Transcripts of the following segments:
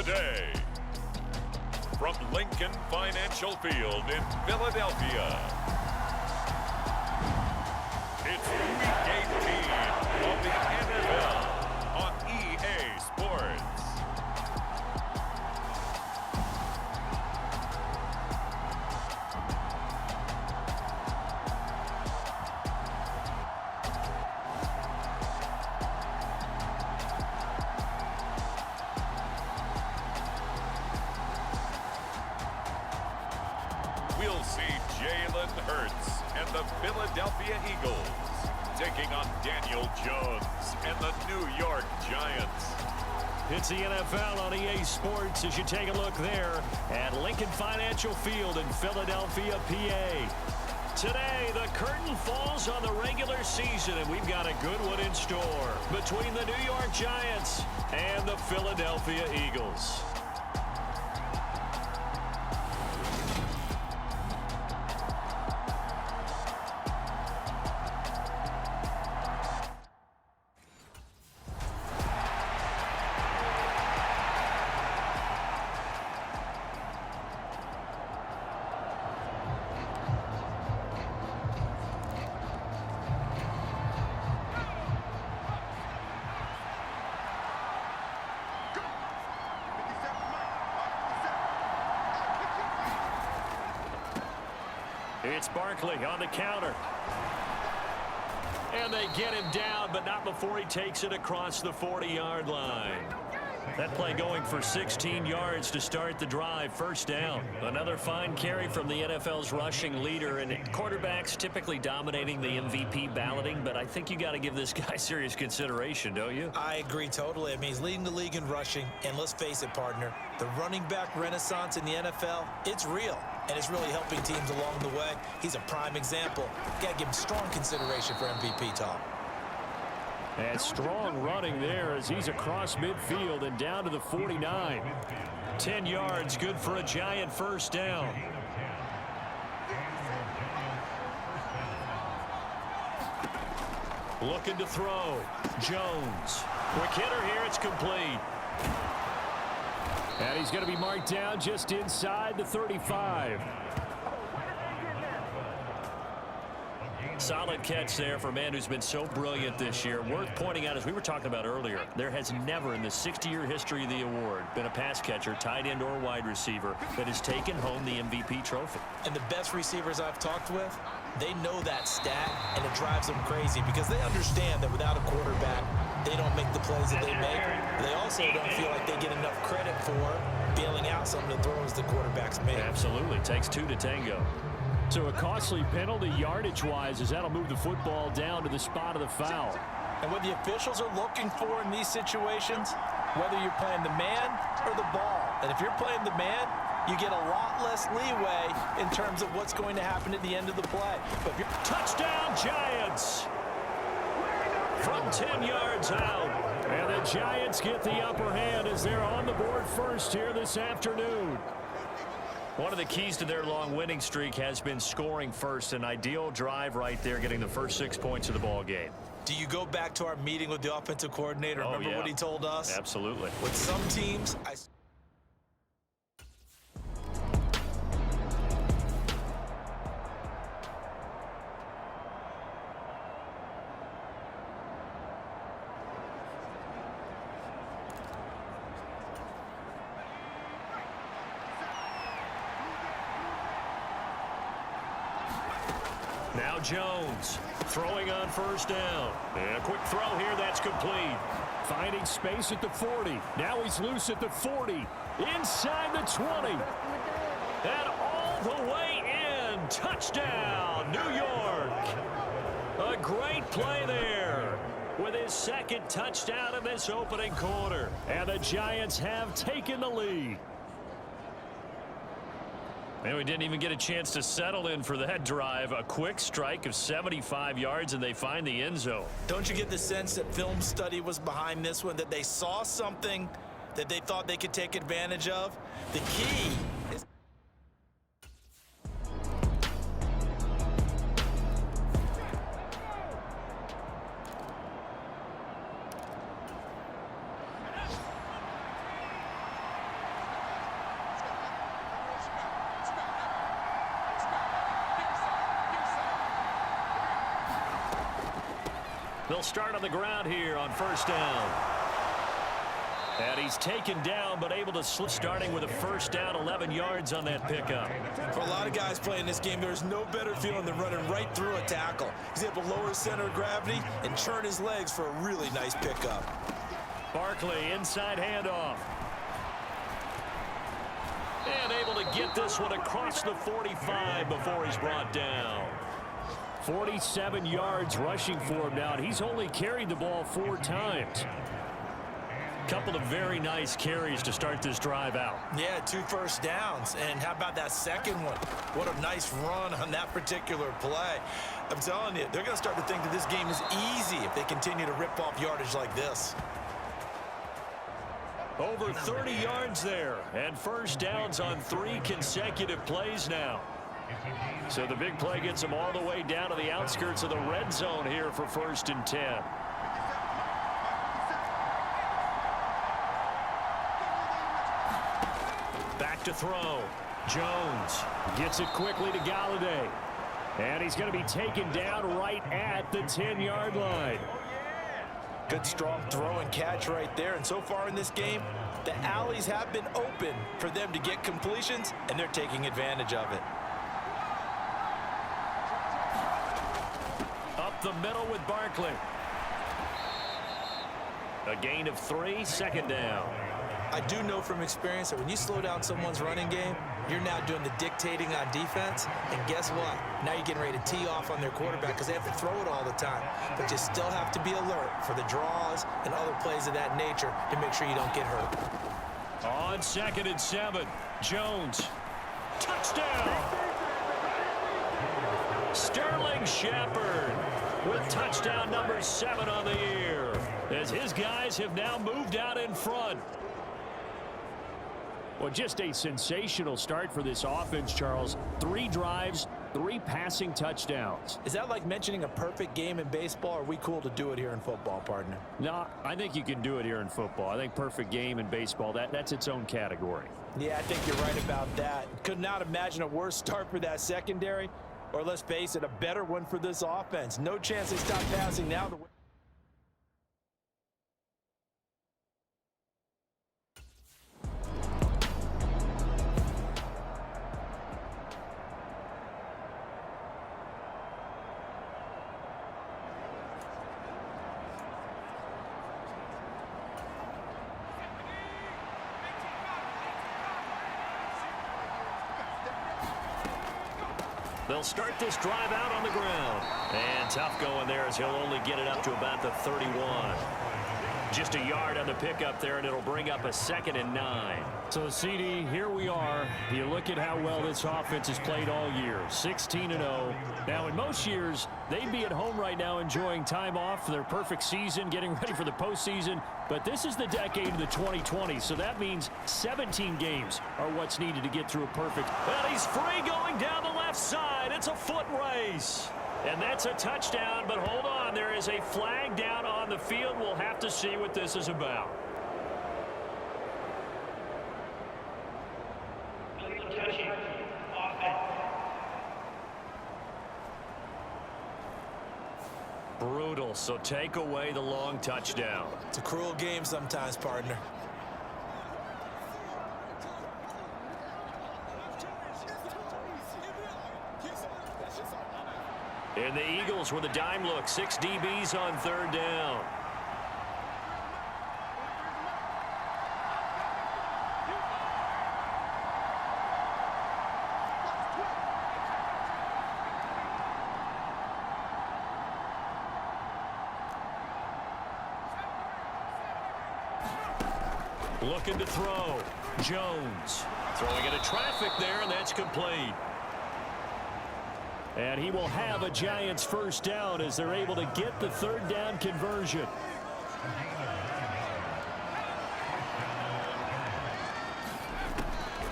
today. From Lincoln Financial Field in Philadelphia, it's Week 18 of the NFL on EA Sports. We'll see Jalen Hurts and the Philadelphia Eagles taking on Daniel Jones and the New York Giants. It's the NFL on EA Sports as you take a look there at Lincoln Financial Field in Philadelphia, PA. Today, the curtain falls on the regular season, and we've got a good one in store between the New York Giants and the Philadelphia Eagles. It's Barkley on the counter. And they get him down, but not before he takes it across the 40-yard line. That play going for 16 yards to start the drive. First down. Another fine carry from the NFL's rushing leader, and quarterbacks typically dominating the MVP balloting, but I think you got to give this guy serious consideration, don't you? I agree totally. I mean, he's leading the league in rushing, and let's face it, partner, the running back renaissance in the NFL, it's real, and it's really helping teams along the way. He's a prime example. Got to give him strong consideration for MVP, Tom. And strong running there as he's across midfield and down to the 49. 10 yards, good for a Giant first down. Looking to throw. Jones. Quick hitter here, it's complete. And he's going to be marked down just inside the 35. Solid catch there for a man who's been so brilliant this year. Worth pointing out, as we were talking about earlier, there has never in the 60-year history of the award been a pass catcher, tight end, or wide receiver that has taken home the MVP trophy. And the best receivers I've talked with, they know that stat, and it drives them crazy because they understand that without a quarterback, they don't make the plays that they make. They also don't feel like they get enough credit for bailing out some of the throws the quarterbacks make. Absolutely. Takes two to tango. So a costly penalty yardage-wise as that'll move the football down to the spot of the foul. And what the officials are looking for in these situations, whether you're playing the man or the ball, and if you're playing the man, you get a lot less leeway in terms of what's going to happen at the end of the play. But if you're touchdown, Giants! From 10 yards out. And the Giants get the upper hand as they're on the board first here this afternoon. One of the keys to their long winning streak has been scoring first. An ideal drive right there, getting the first 6 points of the ball game. Do you go back to our meeting with the offensive coordinator? Remember what he told us? Absolutely. With some teams, Now Jones throwing on first down. And a quick throw here, that's complete. Finding space at the 40. Now he's loose at the 40. Inside the 20. And all the way in. Touchdown, New York. A great play there with his second touchdown in this opening quarter. And the Giants have taken the lead. And we didn't even get a chance to settle in for that drive. A quick strike of 75 yards, and they find the end zone. Don't you get the sense that film study was behind this one, that they saw something that they thought they could take advantage of? The key is... They'll start on the ground here on first down. And he's taken down, but able to slip, starting with a first down, 11 yards on that pickup. For a lot of guys playing this game, there's no better feeling than running right through a tackle. He's able to lower his center of gravity and churn his legs for a really nice pickup. Barkley, inside handoff. And able to get this one across the 45 before he's brought down. 47 yards rushing for him now, and he's only carried the ball 4 times. Couple of very nice carries to start this drive out. Yeah, 2 first downs. And how about that second one? What a nice run on that particular play. I'm telling you, they're going to start to think that this game is easy if they continue to rip off yardage like this. Over 30 yards there, and first downs on 3 consecutive plays now. So the big play gets them all the way down to the outskirts of the red zone here for 1st and 10. Back to throw. Jones gets it quickly to Galladay. And he's going to be taken down right at the 10-yard line. Good strong throw and catch right there. And so far in this game, the alleys have been open for them to get completions, and they're taking advantage of it. Up the middle with Barkley. A gain of 3, 2nd down. I do know from experience that when you slow down someone's running game, you're now doing the dictating on defense. And guess what? Now you're getting ready to tee off on their quarterback because they have to throw it all the time. But you still have to be alert for the draws and other plays of that nature to make sure you don't get hurt. On 2nd and 7, Jones. Touchdown! Sterling Shepard with touchdown number 7 on the year, as his guys have now moved out in front. Well, just a sensational start for this offense, Charles. 3 drives, 3 passing touchdowns. Is that like mentioning a perfect game in baseball, or are we cool to do it here in football, partner? No, I think you can do it here in football. I think perfect game in baseball, that's its own category. Yeah, I think you're right about that. Could not imagine a worse start for that secondary, or let's face it, a better one for this offense. No chance they stop passing now. They'll start this drive out on the ground. And tough going there as he'll only get it up to about the 31. Just a yard on the pickup there, and it'll bring up a 2nd and 9. So, CD, here we are. You look at how well this offense has played all year, 16-0. Now, in most years, they'd be at home right now enjoying time off for their perfect season, getting ready for the postseason. But this is the decade of the 2020s, so that means 17 games are what's needed to get through a perfect. Well, he's free going down the left side. It's a foot race. And that's a touchdown, but hold on. There is a flag down on the field. We'll have to see what this is about. Brutal, so take away the long touchdown. It's a cruel game sometimes, partner. And the Eagles with a dime look, 6 DBs on 3rd down. Looking to throw. Jones throwing into traffic there, and that's complete. And he will have a Giants first down as they're able to get the 3rd down conversion.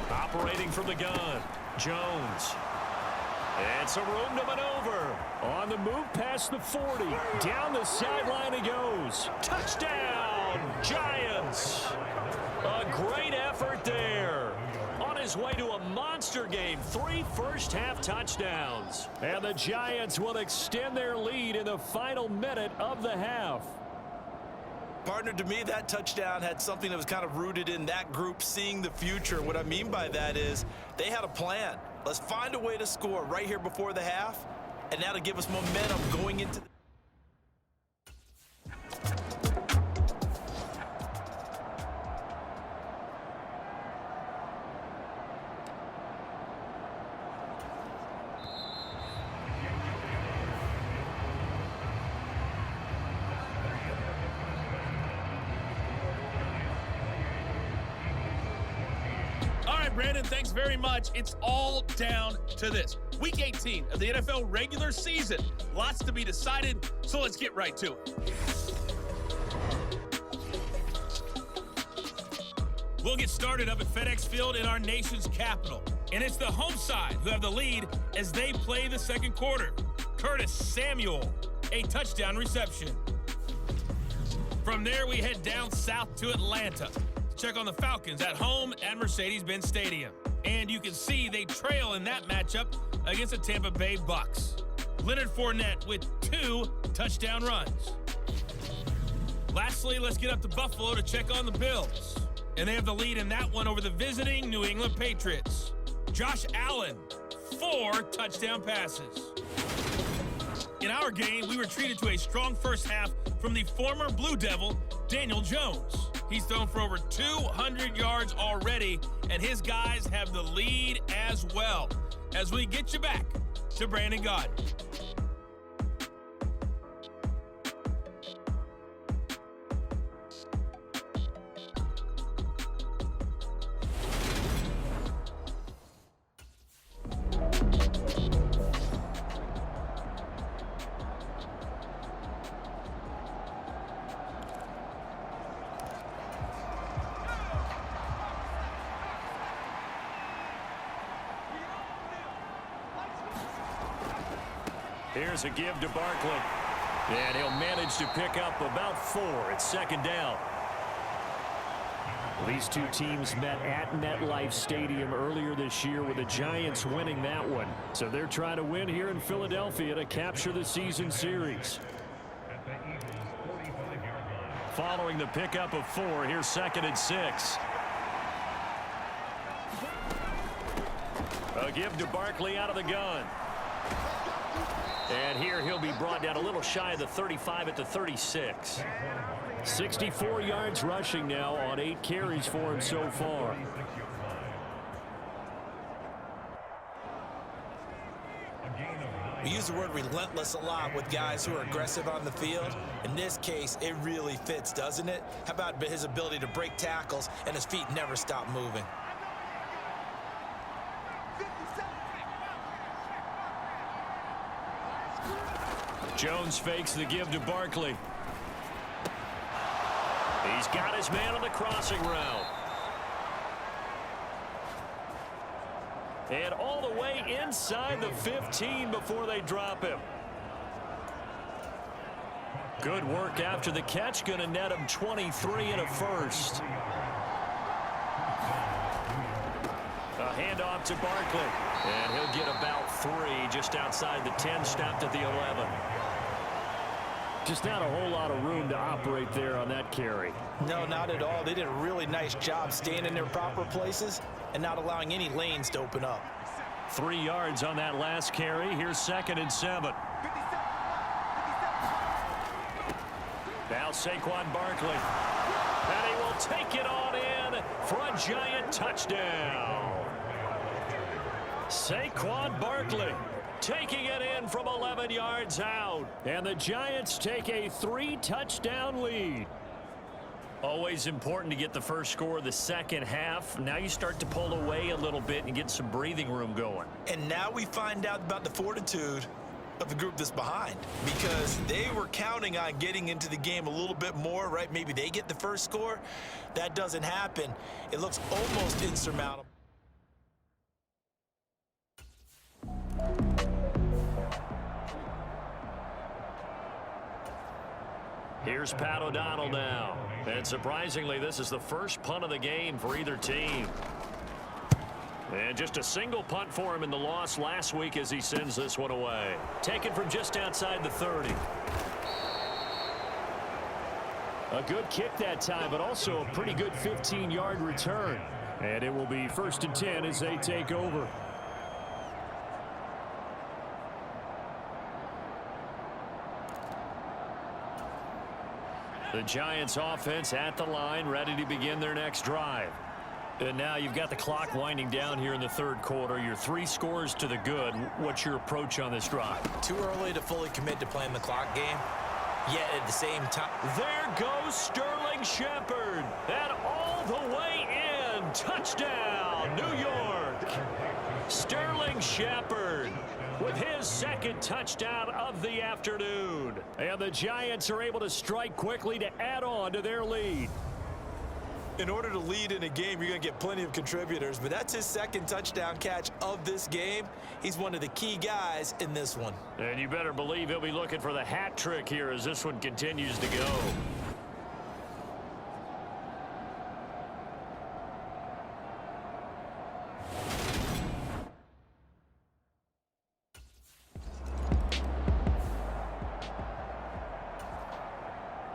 Operating from the gun, Jones. And some room to maneuver. On the move past the 40. Down the sideline he goes. Touchdown, Giants. A great effort there. On his his way to a monster game. 3 first-half touchdowns. And the Giants will extend their lead in the final minute of the half. Partner, to me, that touchdown had something that was kind of rooted in that group seeing the future. What I mean by that is they had a plan. Let's find a way to score right here before the half, and that'll give us momentum going into the Brandon, thanks very much. It's all down to this. Week 18 of the NFL regular season. Lots to be decided, so let's get right to it. We'll get started up at FedEx Field in our nation's capital. And it's the home side who have the lead as they play the second quarter. Curtis Samuel, a touchdown reception. From there, we head down south to Atlanta. Check on the Falcons at home at Mercedes-Benz Stadium. And you can see they trail in that matchup against the Tampa Bay Bucks. Leonard Fournette with 2 touchdown runs. Lastly, let's get up to Buffalo to check on the Bills. And they have the lead in that one over the visiting New England Patriots. Josh Allen, 4 touchdown passes. In our game, we were treated to a strong first half from the former Blue Devil, Daniel Jones. He's thrown for over 200 yards already, and his guys have the lead as well. As we get you back to Brandon Gaudin. Here's a give to Barkley. And he'll manage to pick up about 4 at second down. These two teams met at MetLife Stadium earlier this year with the Giants winning that one. So they're trying to win here in Philadelphia to capture the season series. Following the pickup of 4, here's 2nd and 6. A give to Barkley out of the gun. And here he'll be brought down a little shy of the 35 at the 36. 64 yards rushing now on 8 carries for him so far. We use the word relentless a lot with guys who are aggressive on the field. In this case, it really fits, doesn't it? How about his ability to break tackles and his feet never stop moving? Jones fakes the give to Barkley. He's got his man on the crossing route. And all the way inside the 15 before they drop him. Good work after the catch. Going to net him 23 and a first. A handoff to Barkley. And he'll get about 3 just outside the 10, stopped at the 11. Just not a whole lot of room to operate there on that carry. No, not at all. They did a really nice job staying in their proper places and not allowing any lanes to open up. 3 yards on that last carry. Here's 2nd and 7. Now Saquon Barkley. And he will take it on in for a Giant touchdown. Saquon Barkley taking it in from 11 yards out. And the Giants take a 3-touchdown lead. Always important to get the first score of the second half. Now you start to pull away a little bit and get some breathing room going. And now we find out about the fortitude of the group that's behind, because they were counting on getting into the game a little bit more, right? Maybe they get the first score. That doesn't happen. It looks almost insurmountable. Here's Pat O'Donnell now. And surprisingly, this is the first punt of the game for either team. And just a single punt for him in the loss last week as he sends this one away. Taken from just outside the 30. A good kick that time, but also a pretty good 15-yard return. And it will be 1st and 10 as they take over. The Giants offense at the line, ready to begin their next drive. And now you've got the clock winding down here in the 3rd quarter. You're 3 scores to the good. What's your approach on this drive? Too early to fully commit to playing the clock game. Yet at the same time, there goes Sterling Shepard. And all the way in. Touchdown, New York. Sterling Shepard with his 2nd touchdown of the afternoon. And the Giants are able to strike quickly to add on to their lead. In order to lead in a game, you're going to get plenty of contributors, but that's his 2nd touchdown catch of this game. He's one of the key guys in this one. And you better believe he'll be looking for the hat trick here as this one continues to go.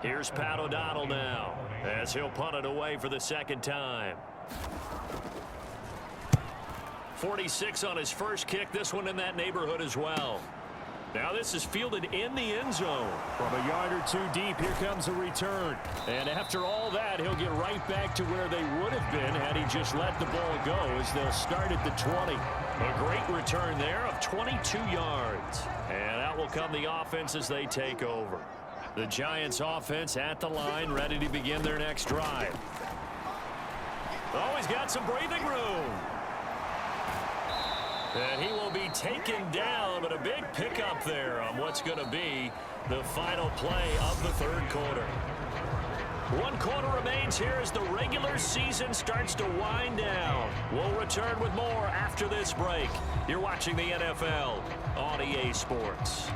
Here's Pat O'Donnell now as he'll punt it away for the 2nd time. 46 on his first kick. This one in that neighborhood as well. Now this is fielded in the end zone. From a yard or 2 deep, here comes a return. And after all that, he'll get right back to where they would have been had he just let the ball go as they'll start at the 20. A great return there of 22 yards. And out will come the offense as they take over. The Giants offense at the line, ready to begin their next drive. Oh, he's got some breathing room. And he will be taken down, but a big pickup there on what's going to be the final play of the 3rd quarter. 1 quarter remains here as the regular season starts to wind down. We'll return with more after this break. You're watching the NFL on EA Sports.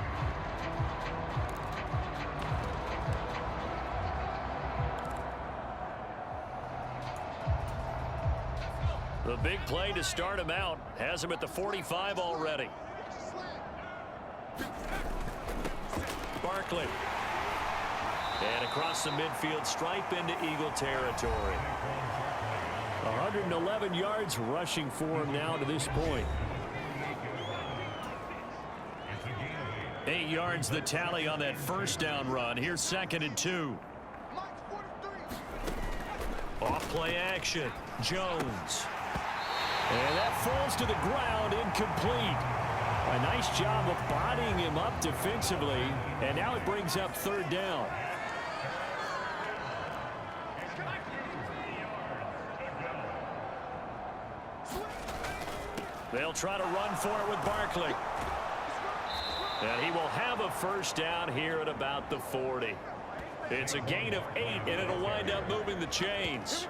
The big play to start him out has him at the 45 already. Barkley. And across the midfield stripe into Eagle territory. 111 yards rushing for him now to this point. 8 yards the tally on that 1st down run. Here's 2nd and 2. Off play action. Jones. And that falls to the ground, incomplete. A nice job of bodying him up defensively, and now it brings up 3rd down. They'll try to run for it with Barkley. And he will have a 1st down here at about the 40. It's a gain of 8, and it'll wind up moving the chains.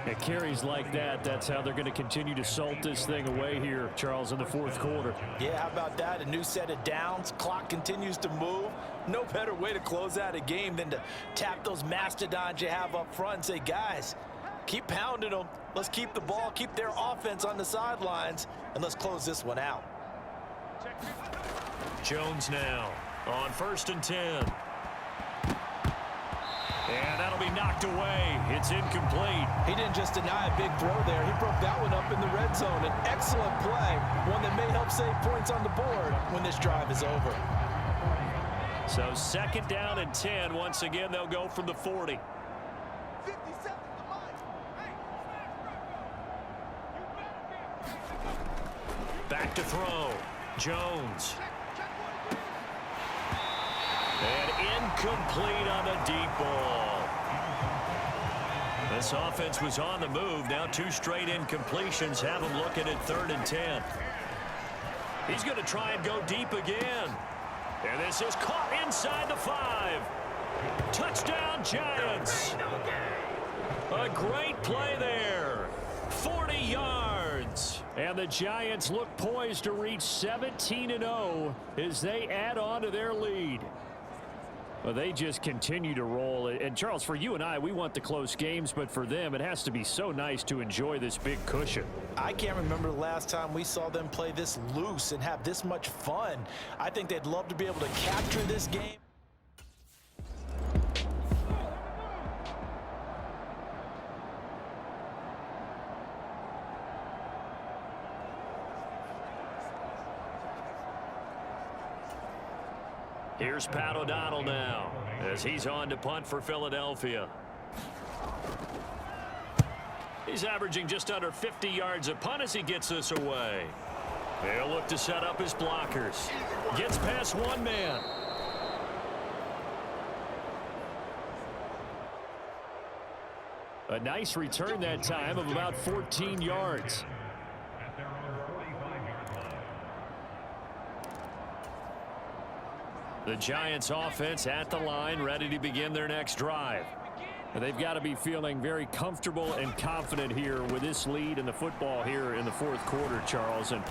It carries like that. That's how they're going to continue to salt this thing away here, Charles, in the 4th quarter. Yeah, how about that? A new set of downs. Clock continues to move. No better way to close out a game than to tap those mastodons you have up front and say, guys, keep pounding them. Let's keep the ball, keep their offense on the sidelines, and let's close this one out. Jones now on 1st and 10. And that'll be knocked away. It's incomplete. He didn't just deny a big throw there. He broke that one up in the red zone. An excellent play, one that may help save points on the board when this drive is over. So 2nd down and 10. Once again, they'll go from the 40. Back to throw. Jones. And incomplete on the deep ball. This offense was on the move. Now 2 straight incompletions have them looking at 3rd and 10. He's going to try and go deep again. And this is caught inside the 5. Touchdown, Giants. A great play there. 40 yards. And the Giants look poised to reach 17-0 as they add on to their lead. Well, they just continue to roll. And, Charles, for you and I, we want the close games, but for them, it has to be so nice to enjoy this big cushion. I can't remember the last time we saw them play this loose and have this much fun. I think they'd love to be able to capture this game. Here's Pat O'Donnell now as he's on to punt for Philadelphia. He's averaging just under 50 yards a punt as he gets this away. He'll look to set up his blockers. Gets past one man. A nice return that time of about 14 yards. The Giants offense at the line, ready to begin their next drive. They've got to be feeling very comfortable and confident here with this lead in the football here in the fourth quarter, Charles. And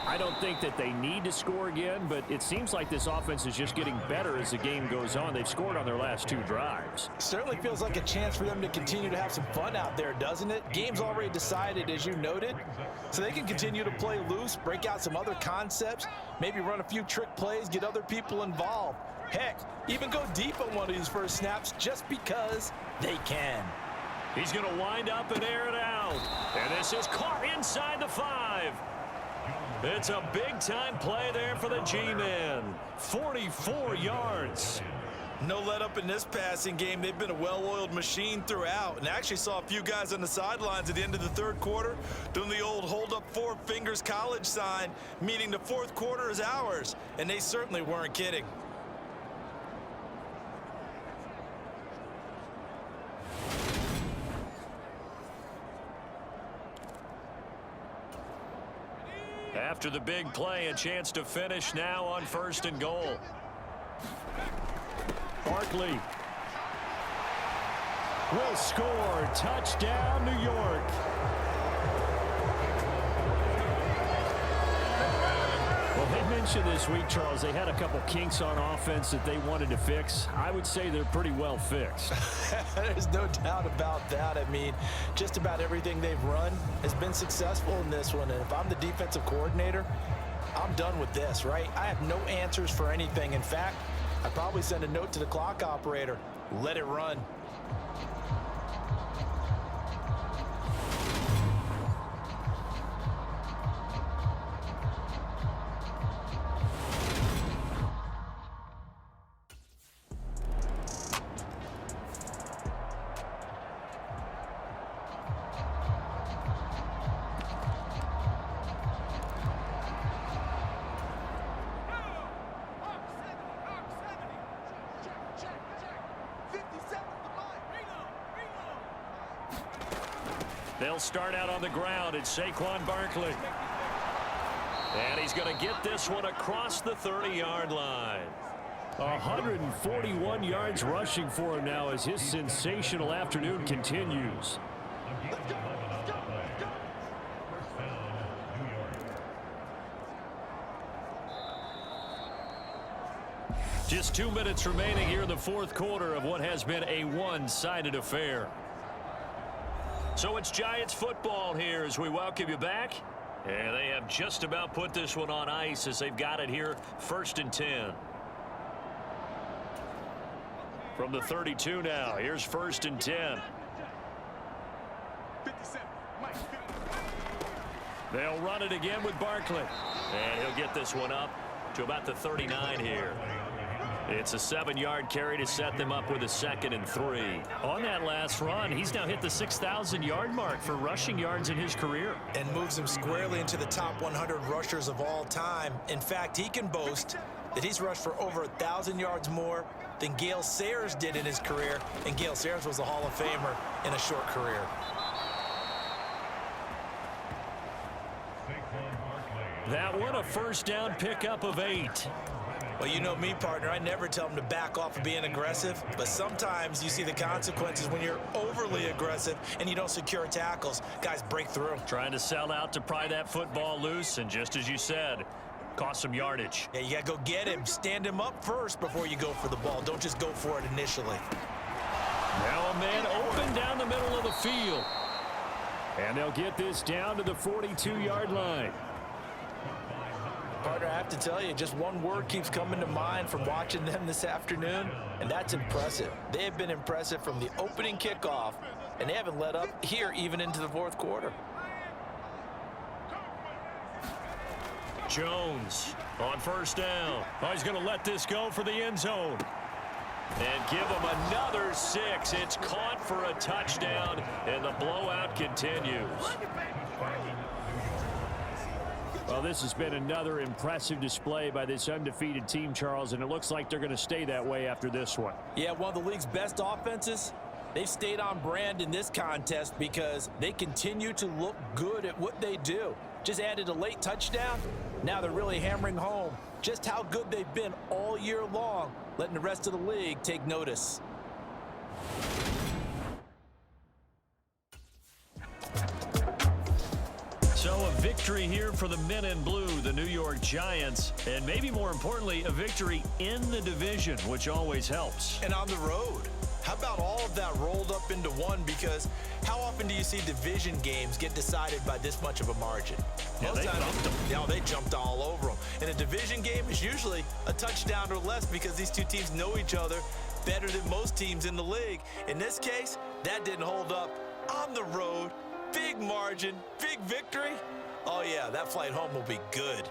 I don't think that they need to score again, but it seems like this offense is just getting better as the game goes on. They've scored on their last two drives. Certainly feels like a chance for them to continue to have some fun out there, doesn't it? Game's already decided, as you noted, so they can continue to play loose, break out some other concepts, maybe run a few trick plays, get other people involved. Heck, even go deep on one of these first snaps just because they can. He's going to wind up and air it out. And this is caught inside the 5. It's a big-time play there for the G-men. 44 yards. No let up in this passing game. They've been a well-oiled machine throughout. And actually saw a few guys on the sidelines at the end of the third quarter doing the old hold up 4 fingers college sign, meaning the fourth quarter is ours. And they certainly weren't kidding. After the big play, a chance to finish now on 1st and goal. Barkley will score. Touchdown, New York. Well, they mentioned this week, Charles, they had a couple kinks on offense that they wanted to fix. I would say they're pretty well fixed. There's no doubt about that. I mean, just about everything they've run has been successful in this one. And if I'm the defensive coordinator, I'm done with this, right? I have no answers for anything. In fact, I'd probably send a note to the clock operator. Let it run. They'll start out on the ground. It's Saquon Barkley. And he's going to get this one across the 30-yard line. 141 yards rushing for him now as his sensational afternoon continues. Just 2 minutes remaining here in the fourth quarter of what has been a one-sided affair. So it's Giants football here as we welcome you back. And they have just about put this one on ice as they've got it here 1st and 10. From the 32 now, here's 1st and 10. They'll run it again with Barkley. And he'll get this one up to about the 39 here. It's a 7-yard carry to set them up with a 2nd and 3. On that last run, he's now hit the 6,000-yard mark for rushing yards in his career. And moves him squarely into the top 100 rushers of all time. In fact, he can boast that he's rushed for over 1,000 yards more than Gale Sayers did in his career. And Gale Sayers was a Hall of Famer in a short career. That one, a first down pickup of 8. Well, you know me, partner. I never tell them to back off of being aggressive, but sometimes you see the consequences when you're overly aggressive and you don't secure tackles. Guys break through. Trying to sell out to pry that football loose, and just as you said, Cost some yardage. Yeah, you got to go get him. Stand him up first before you go for the ball. Don't just go for it initially. Now a man open down the middle of the field. And they'll get this down to the 42-yard line. Partner, I have to tell you, just one word keeps coming to mind from watching them this afternoon, and that's impressive. They have been impressive from the opening kickoff, and they haven't let up here even into the fourth quarter. Jones on first down. Oh, he's going to let this go for the end zone. And give him another 6. It's caught for a touchdown, and the blowout continues. Well, this has been another impressive display by this undefeated team, Charles, and it looks like they're going to stay that way after this one. Yeah, one of the league's best offenses. They've stayed on brand in this contest because they continue to look good at what they do. Just added a late touchdown. Now they're really hammering home just how good they've been all year long, letting the rest of the league take notice. So a victory here for the men in blue, the New York Giants, and maybe more importantly, a victory in the division, which always helps. And on the road. How about all of that rolled up into one? Because how often do you see division games get decided by this much of a margin? Most times, they jumped all over them. And a division game is usually a touchdown or less because these two teams know each other better than most teams in the league. In this case, that didn't hold up. On the road, big margin, big victory. Oh, yeah, that flight home will be good.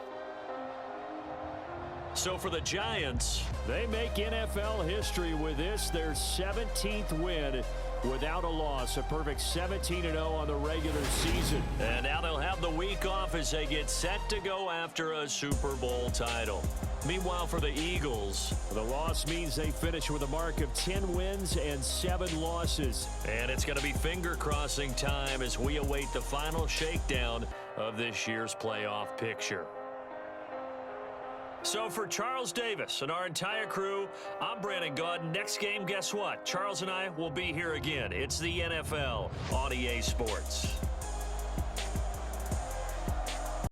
So for the Giants, they make NFL history with this, their 17th win without a loss, a perfect 17-0 on the regular season. And now they'll have the week off as they get set to go after a Super Bowl title. Meanwhile, for the Eagles, the loss means they finish with a mark of 10 wins and 7 losses. And it's going to be finger-crossing time as we await the final shakedown of this year's playoff picture. So for Charles Davis and our entire crew, I'm Brandon Gaudin. Next game, guess what? Charles and I will be here again. It's the NFL on EA Sports.